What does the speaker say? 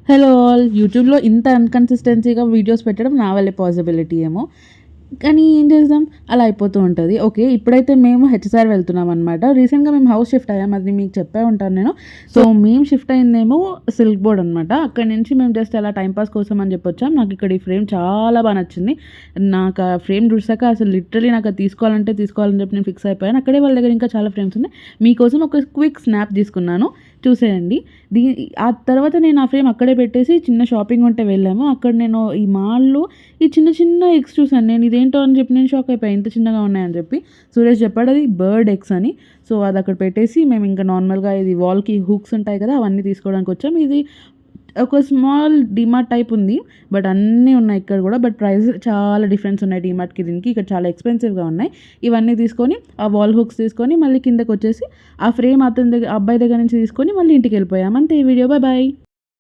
Hello all. యూట్యూబ్‌లో ఇంత అన్‌కన్సిస్టెన్సీగా videos పెట్టడం నా వల్లే పాసిబిలిటీ ఏమో. కానీ ఏం చేద్దాం, అలా అయిపోతూ ఉంటది. ఓకే. ఇప్పుడైతే మేము హెచ్‌సార్ వెళ్తున్నామనమాట. రీసెంట్‌గా మేము హౌస్ షిఫ్ట్ అయ్యాం. అది మీకు చెప్పే ఉంటాను నేను. సో, మేము షిఫ్ట్ అయిందేమో సిల్క్ బోర్డ్ అనమాట. అక్కడి నుంచి మేము జస్ట్ అలా టైమ్ పాస్ కోసం అని చెప్పొచ్చాం. నాకు ఇక్కడ ఈ ఫ్రేమ్ చాలా బా నచ్చింది. నాకు ఆ ఫ్రేమ్ చూసాక అసలు లిటరల్లీ నాకు అది తీసుకోవాలని చెప్పి నేను ఫిక్స్ అయిపోయాను. అక్కడే వాళ్ళ దగ్గర ఇంకా చాలా ఫ్రేమ్స్ ఉన్నాయి. మీకోసం ఒక క్విక్ స్నాప్ తీసుకున్నాను. చూసేయండి. దీ ఆ తర్వాత నేను ఆ ఫ్రేమ్ అక్కడే పెట్టేసి చిన్న షాపింగ్ ఉంటే వెళ్ళాము. అక్కడ నేను ఈ మాల్‌లో ఈ చిన్న చిన్న ఎగ్స్ చూసాను. నేను ఇదేంటో అని చెప్పి నేను షాక్ అయిపోయా. ఇంత చిన్నగా ఉన్నాయని చెప్పి. సురేష్ చెప్పాడు అది బర్డ్ ఎగ్స్ అని. సో, అది అక్కడ పెట్టేసి మేము ఇంకా నార్మల్‌గా ఇది వాల్‌కి హుక్స్ ఉంటాయి కదా! అవన్నీ తీసుకోవడానికి వచ్చాం. ఇది ఒక స్మాల్ డీమార్ట్ టైప్ ఉంది. బట్ అన్నీ ఉన్నాయి ఇక్కడ కూడా. బట్ ప్రైస్ చాలా డిఫరెన్స్ ఉన్నాయి డీమార్ట్‌కి దీనికి. ఇక్కడ చాలా ఎక్స్‌పెన్సివ్‌గా ఉన్నాయి. ఇవన్నీ తీసుకొని ఆ వాల్ హుక్స్ తీసుకొని మళ్ళీ కిందకొచ్చేసి ఆ ఫ్రేమ్ అబ్బాయి దగ్గర నుంచి తీసుకొని మళ్ళీ ఇంటికెళ్ళిపోయాం. అంతే ఈ వీడియో. Bye bye.